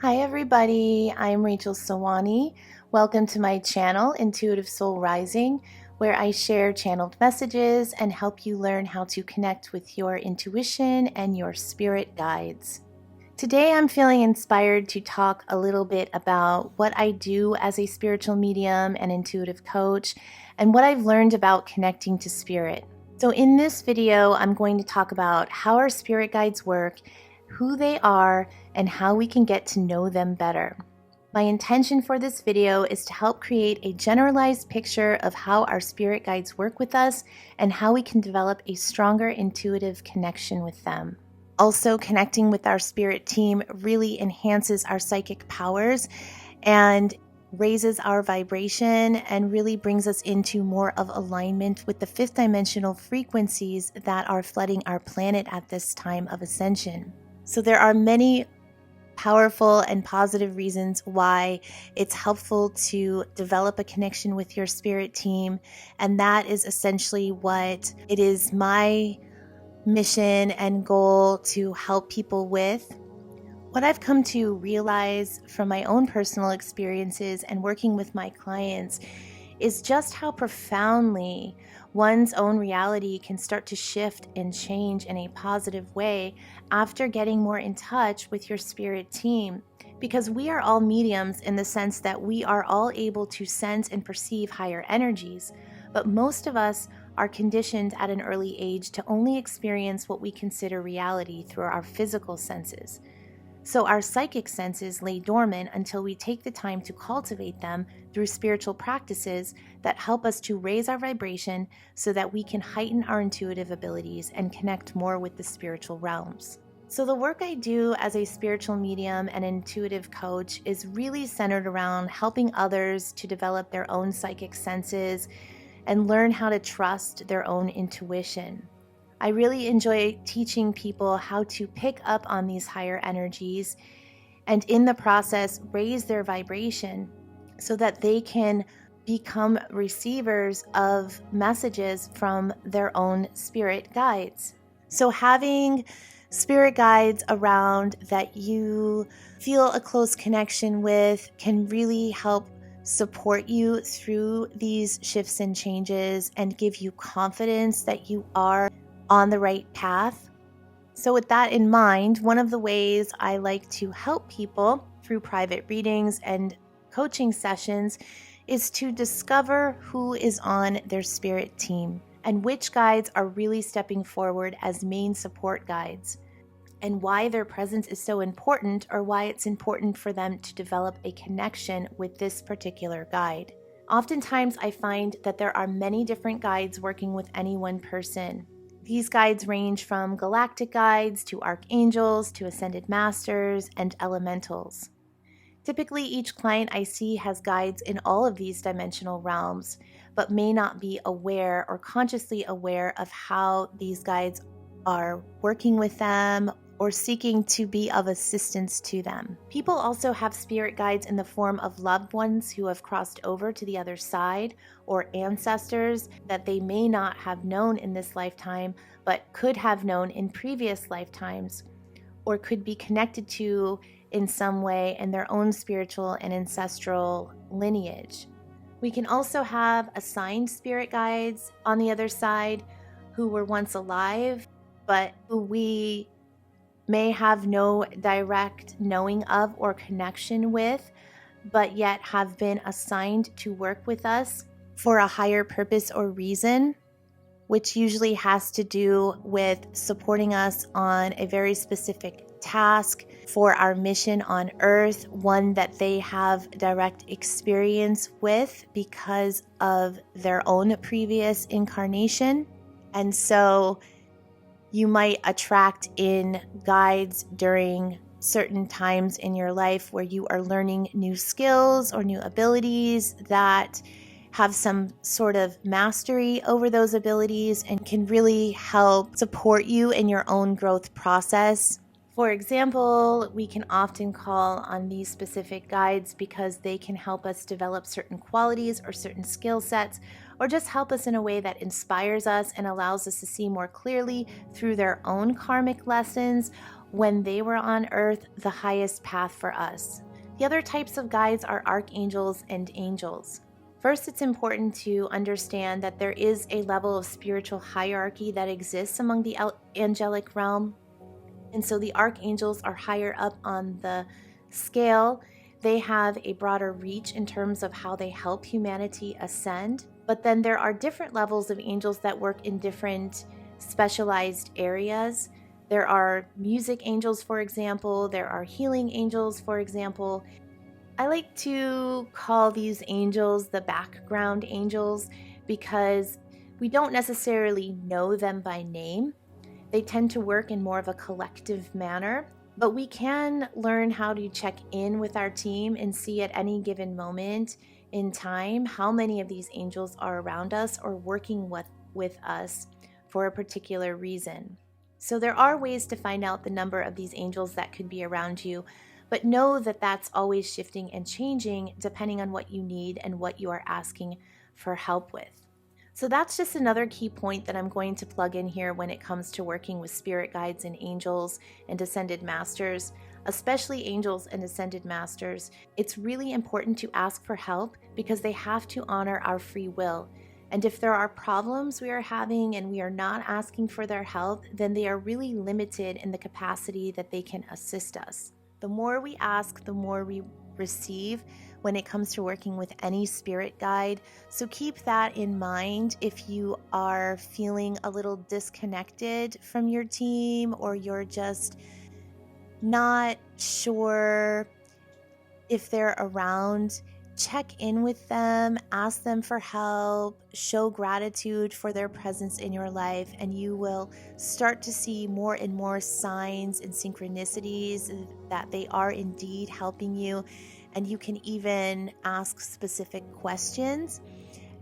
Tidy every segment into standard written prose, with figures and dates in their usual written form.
Hi everybody, I'm Rachel Sawani. Welcome to my channel, Intuitive Soul Rising, where I share channeled messages and help you learn how to connect with your intuition and your spirit guides. Today I'm feeling inspired to talk a little bit about what I do as a spiritual medium and intuitive coach and what I've learned about connecting to spirit. So in this video, I'm going to talk about how our spirit guides work, who they are, and how we can get to know them better. My intention for this video is to help create a generalized picture of how our spirit guides work with us and how we can develop a stronger intuitive connection with them. Also, connecting with our spirit team really enhances our psychic powers and raises our vibration and really brings us into more of alignment with the fifth dimensional frequencies that are flooding our planet at this time of ascension. So there are many powerful and positive reasons why it's helpful to develop a connection with your spirit team, and that is essentially what it is my mission and goal to help people with. What I've come to realize from my own personal experiences and working with my clients is just how profoundly one's own reality can start to shift and change in a positive way after getting more in touch with your spirit team. Because we are all mediums in the sense that we are all able to sense and perceive higher energies, but most of us are conditioned at an early age to only experience what we consider reality through our physical senses. So our psychic senses lay dormant until we take the time to cultivate them through spiritual practices that help us to raise our vibration so that we can heighten our intuitive abilities and connect more with the spiritual realms. So the work I do as a spiritual medium and intuitive coach is really centered around helping others to develop their own psychic senses and learn how to trust their own intuition. I really enjoy teaching people how to pick up on these higher energies and in the process raise their vibration so that they can become receivers of messages from their own spirit guides. So having spirit guides around that you feel a close connection with can really help support you through these shifts and changes and give you confidence that you are on the right path. So with that in mind, one of the ways I like to help people through private readings and coaching sessions is to discover who is on their spirit team and which guides are really stepping forward as main support guides, and why their presence is so important, or why it's important for them to develop a connection with this particular guide. Oftentimes I find that there are many different guides working with any one person. These guides range from galactic guides to archangels to ascended masters and elementals. Typically, each client I see has guides in all of these dimensional realms, but may not be aware or consciously aware of how these guides are working with them or seeking to be of assistance to them. People also have spirit guides in the form of loved ones who have crossed over to the other side, or ancestors that they may not have known in this lifetime, but could have known in previous lifetimes, or could be connected to in some way in their own spiritual and ancestral lineage. We can also have assigned spirit guides on the other side who were once alive, but who we may have no direct knowing of or connection with, but yet have been assigned to work with us for a higher purpose or reason, which usually has to do with supporting us on a very specific task for our mission on Earth, one that they have direct experience with because of their own previous incarnation. And so you might attract in guides during certain times in your life where you are learning new skills or new abilities that have some sort of mastery over those abilities and can really help support you in your own growth process. For example, we can often call on these specific guides because they can help us develop certain qualities or certain skill sets, or just help us in a way that inspires us and allows us to see more clearly through their own karmic lessons, when they were on earth, the highest path for us. The other types of guides are archangels and angels. First, it's important to understand that there is a level of spiritual hierarchy that exists among the angelic realm. And so the archangels are higher up on the scale. They have a broader reach in terms of how they help humanity ascend. But then there are different levels of angels that work in different specialized areas. There are music angels, for example. There are healing angels, for example. I like to call these angels the background angels because we don't necessarily know them by name. They tend to work in more of a collective manner, but we can learn how to check in with our team and see at any given moment in time how many of these angels are around us or working with us for a particular reason. So there are ways to find out the number of these angels that could be around you, but know that that's always shifting and changing depending on what you need and what you are asking for help with. So that's just another key point that I'm going to plug in here when it comes to working with spirit guides and angels and ascended masters, especially angels and ascended masters. It's really important to ask for help because they have to honor our free will. And if there are problems we are having and we are not asking for their help, then they are really limited in the capacity that they can assist us. The more we ask, the more we receive when it comes to working with any spirit guide. So keep that in mind if you are feeling a little disconnected from your team or you're just not sure if they're around. Check in with them, ask them for help, show gratitude for their presence in your life, and you will start to see more and more signs and synchronicities that they are indeed helping you. And you can even ask specific questions.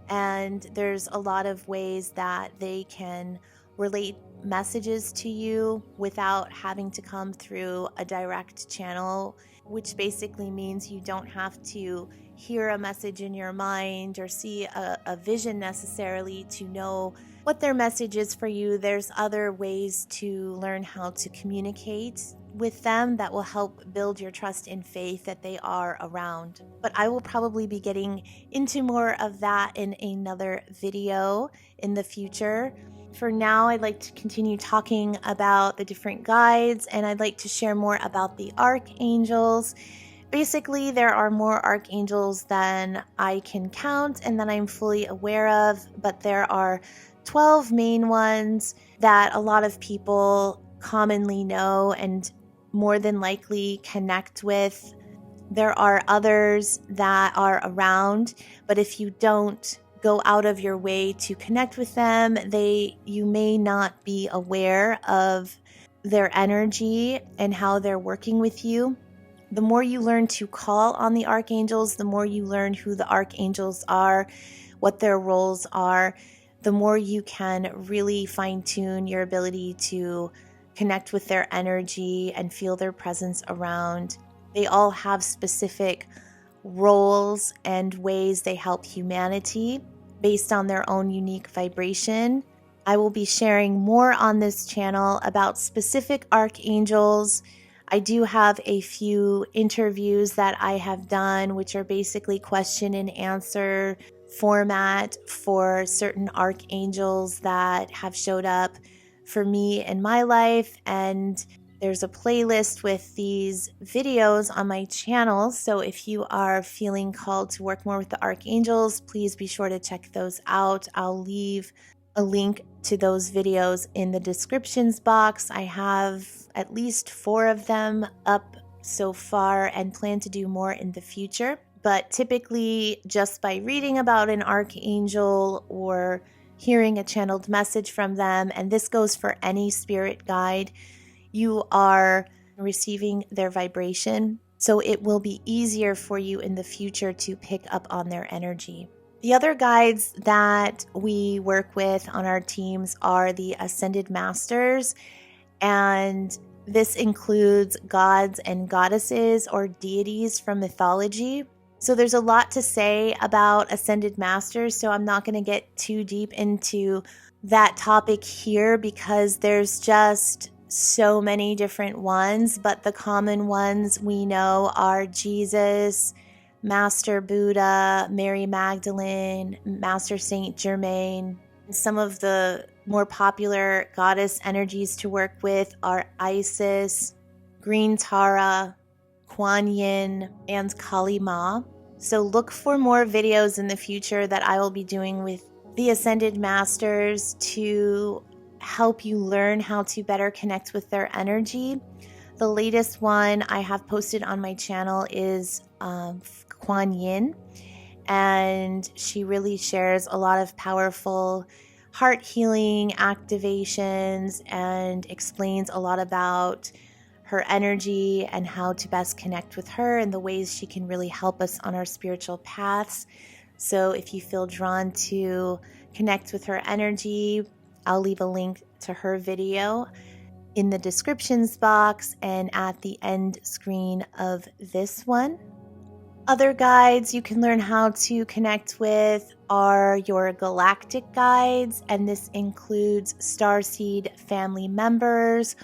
And there's a lot of ways that they can relate messages to you without having to come through a direct channel, which basically means you don't have to hear a message in your mind or see a vision necessarily to know what their message is for you. There's other ways to learn how to communicate with them that will help build your trust and faith that they are around. But I will probably be getting into more of that in another video in the future. For now, I'd like to continue talking about the different guides, and I'd like to share more about the archangels. Basically, there are more archangels than I can count and that I'm fully aware of, but there are 12 main ones that a lot of people commonly know and more than likely connect with. There are others that are around, but if you don't go out of your way to connect with them, you may not be aware of their energy and how they're working with you. The more you learn to call on the archangels, the more you learn who the archangels are, what their roles are, the more you can really fine-tune your ability to connect with their energy and feel their presence around. They all have specific roles and ways they help humanity based on their own unique vibration. I will be sharing more on this channel about specific archangels. I do have a few interviews that I have done, which are basically question and answer format for certain archangels that have showed up for me in my life. And there's a playlist with these videos on my channel. So if you are feeling called to work more with the archangels, please be sure to check those out. I'll leave a link to those videos in the descriptions box. I have at least 4 of them up so far and plan to do more in the future. But typically, just by reading about an archangel or hearing a channeled message from them, and this goes for any spirit guide, you are receiving their vibration. So it will be easier for you in the future to pick up on their energy. The other guides that we work with on our teams are the Ascended Masters, and this includes gods and goddesses or deities from mythology. So there's a lot to say about Ascended Masters, so I'm not going to get too deep into that topic here because there's just so many different ones, but the common ones we know are Jesus, Master Buddha, Mary Magdalene, Master Saint Germain. Some of the more popular goddess energies to work with are Isis, Green Tara, Quan Yin, and Kali Ma. So look for more videos in the future that I will be doing with the Ascended Masters to help you learn how to better connect with their energy. The latest one I have posted on my channel is Quan Yin, and she really shares a lot of powerful heart healing activations and explains a lot about her energy and how to best connect with her and the ways she can really help us on our spiritual paths. So if you feel drawn to connect with her energy, I'll leave a link to her video in the descriptions box and at the end screen of this one. Other guides you can learn how to connect with are your galactic guides, and this includes starseed family members,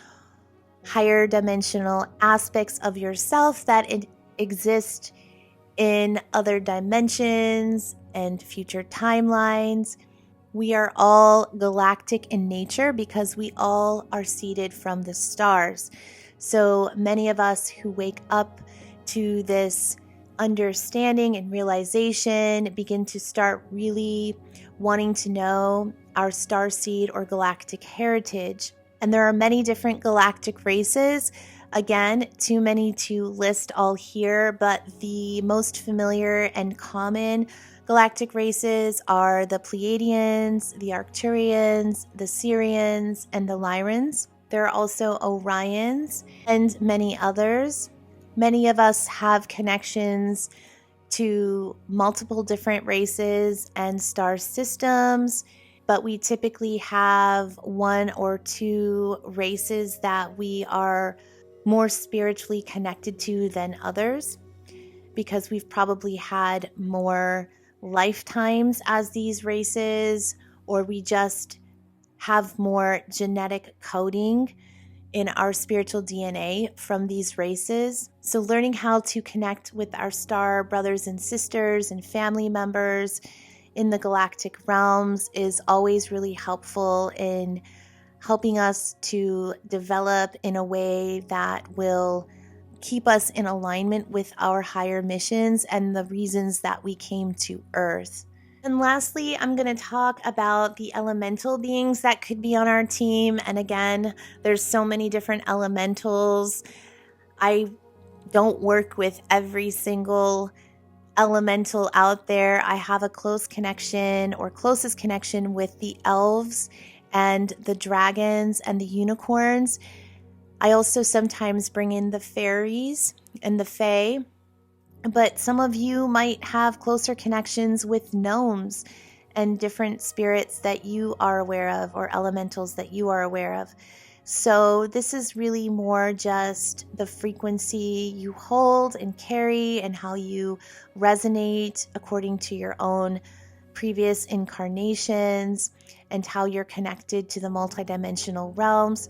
higher dimensional aspects of yourself that exist in other dimensions and future timelines. We are all galactic in nature because we all are seeded from the stars. So many of us who wake up to this understanding and realization begin to start really wanting to know our starseed or galactic heritage. And there are many different galactic races. Again, too many to list all here, but the most familiar and common galactic races are the Pleiadians, the Arcturians, the Sirians, and the Lyrans. There are also Orions and many others. Many of us have connections to multiple different races and star systems, but we typically have one or two races that we are more spiritually connected to than others because we've probably had more lifetimes as these races, or we just have more genetic coding in our spiritual DNA from these races. So learning how to connect with our star brothers and sisters and family members in the galactic realms is always really helpful in helping us to develop in a way that will keep us in alignment with our higher missions and the reasons that we came to Earth. And lastly, I'm going to talk about the elemental beings that could be on our team. And again, there's so many different elementals. I don't work with every single elemental out there. I have a close connection or closest connection with the elves and the dragons and the unicorns. I also sometimes bring in the fairies and the fae. But some of you might have closer connections with gnomes and different spirits that you are aware of or elementals that you are aware of. So this is really more just the frequency you hold and carry and how you resonate according to your own previous incarnations and how you're connected to the multidimensional realms,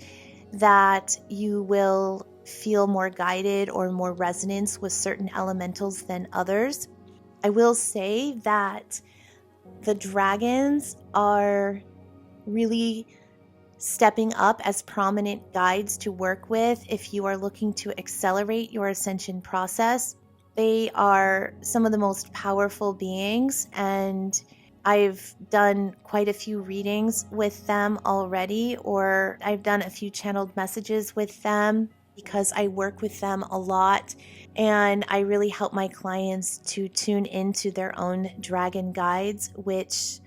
that you will feel more guided or more resonance with certain elementals than others. I will say that the dragons are really stepping up as prominent guides to work with if you are looking to accelerate your ascension process. They are some of the most powerful beings, and I've done quite a few readings with them already, or I've done a few channeled messages with them because I work with them a lot, and I really help my clients to tune into their own dragon guides, which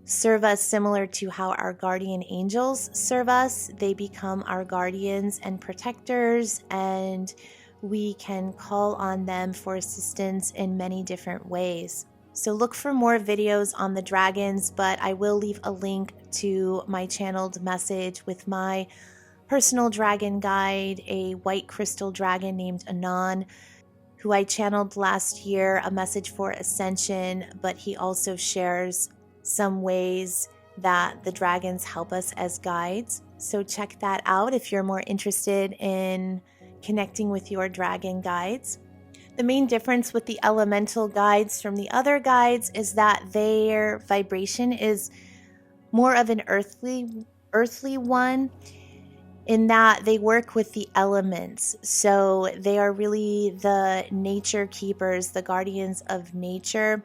serve us similar to how our guardian angels serve us. They become our guardians and protectors, and we can call on them for assistance in many different ways. So look for more videos on the dragons, but I will leave a link to my channeled message with my personal dragon guide, a white crystal dragon named Anon, who I channeled last year, a message for Ascension, but he also shares some ways that the dragons help us as guides. So check that out if you're more interested in connecting with your dragon guides. The main difference with the elemental guides from the other guides is that their vibration is more of an earthly one, in that they work with the elements. So they are really the nature keepers, the guardians of nature,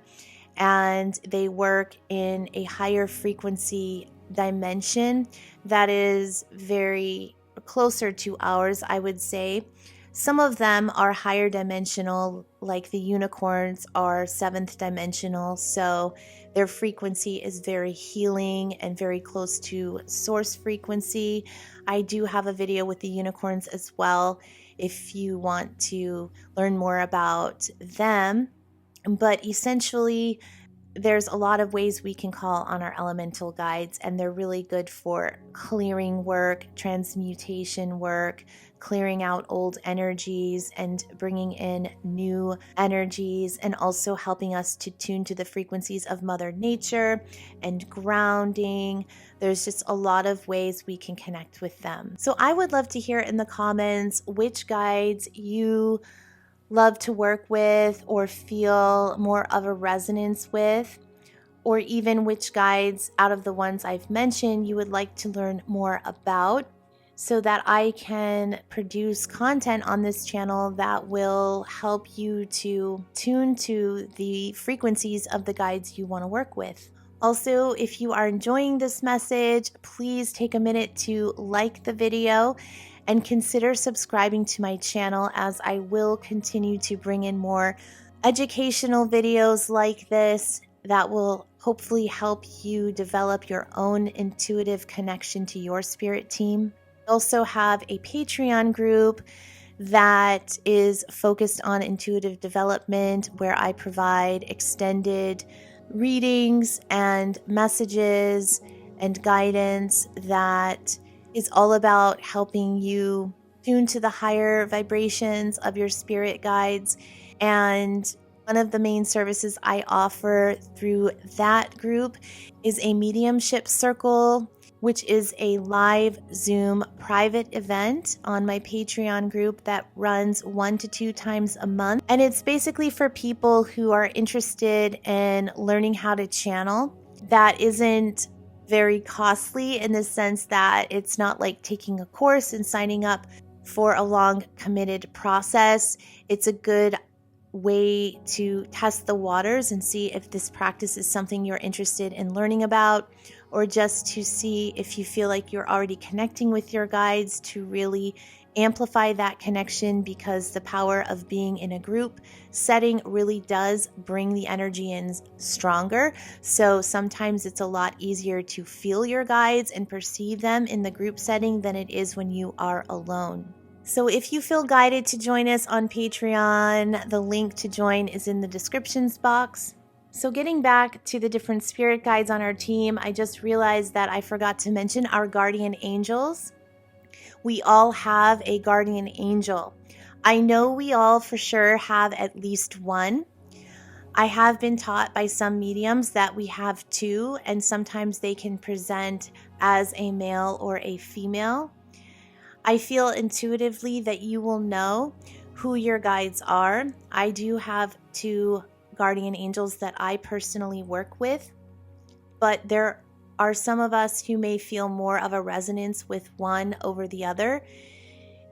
and they work in a higher frequency dimension that is very closer to ours, I would say. Some of them are higher dimensional, like the unicorns are 7th dimensional, so their frequency is very healing and very close to source frequency. I do have a video with the unicorns as well if you want to learn more about them. But essentially, there's a lot of ways we can call on our elemental guides, and they're really good for clearing work, transmutation work, clearing out old energies and bringing in new energies, and also helping us to tune to the frequencies of Mother Nature and grounding. There's just a lot of ways we can connect with them. So I would love to hear in the comments which guides you love to work with or feel more of a resonance with, or even which guides out of the ones I've mentioned you would like to learn more about, so that I can produce content on this channel that will help you to tune to the frequencies of the guides you want to work with. Also, if you are enjoying this message, please take a minute to like the video and consider subscribing to my channel, as I will continue to bring in more educational videos like this that will hopefully help you develop your own intuitive connection to your spirit team. I also have a Patreon group that is focused on intuitive development, where I provide extended readings and messages and guidance that is all about helping you tune to the higher vibrations of your spirit guides. And one of the main services I offer through that group is a mediumship circle, which is a live Zoom private event on my Patreon group that runs 1 to 2 times a month. And it's basically for people who are interested in learning how to channel. That isn't very costly in the sense that it's not like taking a course and signing up for a long committed process. It's a good way to test the waters and see if this practice is something you're interested in learning about, or just to see if you feel like you're already connecting with your guides, to really amplify that connection, because the power of being in a group setting really does bring the energy in stronger. So sometimes it's a lot easier to feel your guides and perceive them in the group setting than it is when you are alone. So if you feel guided to join us on Patreon, the link to join is in the descriptions box. So getting back to the different spirit guides on our team, I just realized that I forgot to mention our guardian angels. We all have a guardian angel. I know we all for sure have at least one. I have been taught by some mediums that we have 2, and sometimes they can present as a male or a female. I feel intuitively that you will know who your guides are. I do have 2 guardian angels that I personally work with, but there are some of us who may feel more of a resonance with one over the other.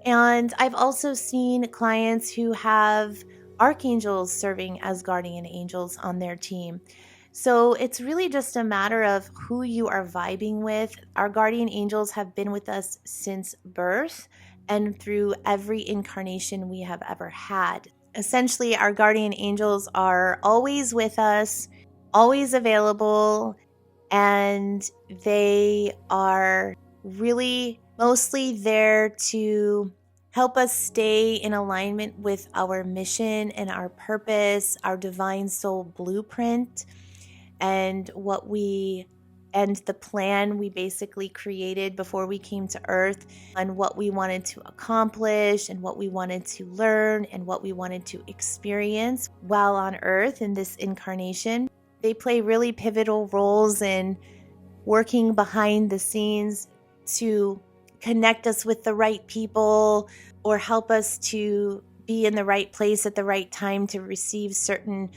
And I've also seen clients who have archangels serving as guardian angels on their team. So it's really just a matter of who you are vibing with. Our guardian angels have been with us since birth and through every incarnation we have ever had. Essentially, our guardian angels are always with us, always available, and they are really mostly there to help us stay in alignment with our mission and our purpose, our divine soul blueprint, and the plan we basically created before we came to Earth, and what we wanted to accomplish and what we wanted to learn and what we wanted to experience while on Earth in this incarnation. They play really pivotal roles in working behind the scenes to connect us with the right people or help us to be in the right place at the right time to receive certain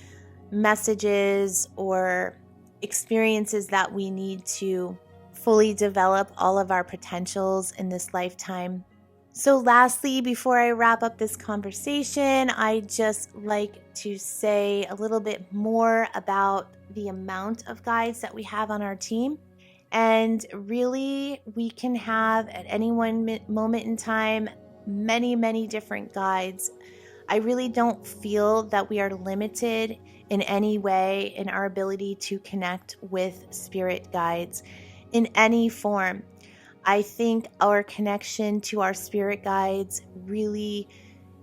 messages or experiences that we need to fully develop all of our potentials in this lifetime. So lastly, before I wrap up this conversation, I'd just like to say a little bit more about the amount of guides that we have on our team. And really, we can have at any one moment in time many, many different guides. I really don't feel that we are limited in any way in our ability to connect with spirit guides in any form. I think our connection to our spirit guides really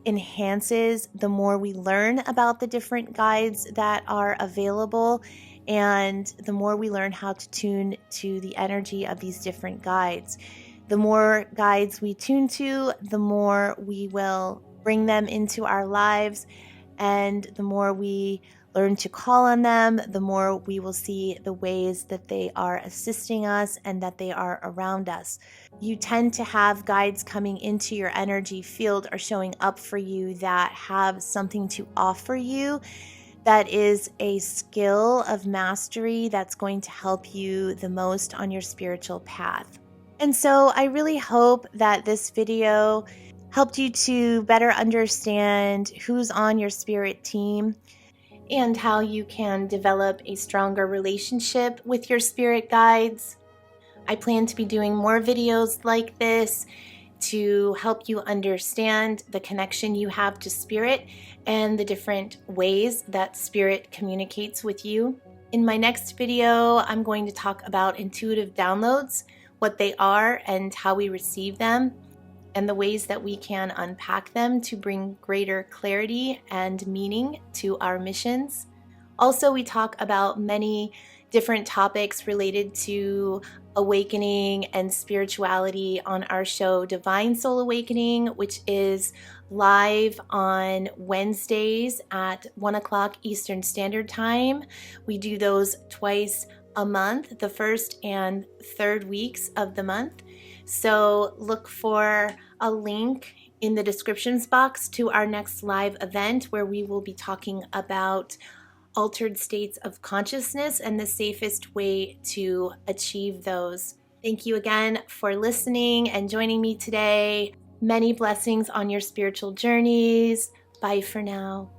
enhances the more we learn about the different guides that are available, and the more we learn how to tune to the energy of these different guides. The more guides we tune to, the more we will bring them into our lives, and the more we learn to call on them, the more we will see the ways that they are assisting us and that they are around us. You tend to have guides coming into your energy field or showing up for you that have something to offer you that is a skill of mastery that's going to help you the most on your spiritual path. And so I really hope that this video helped you to better understand who's on your spirit team and how you can develop a stronger relationship with your spirit guides. I plan to be doing more videos like this to help you understand the connection you have to spirit and the different ways that spirit communicates with you. In my next video, I'm going to talk about intuitive downloads, what they are and how we receive them, and the ways that we can unpack them to bring greater clarity and meaning to our missions. Also, we talk about many different topics related to awakening and spirituality on our show Divine Soul Awakening, which is live on Wednesdays at 1 o'clock Eastern Standard Time. We do those twice a month, the first and third weeks of the month. So look for a link in the descriptions box to our next live event where we will be talking about altered states of consciousness and the safest way to achieve those. Thank you again for listening and joining me today. Many blessings on your spiritual journeys. Bye for now.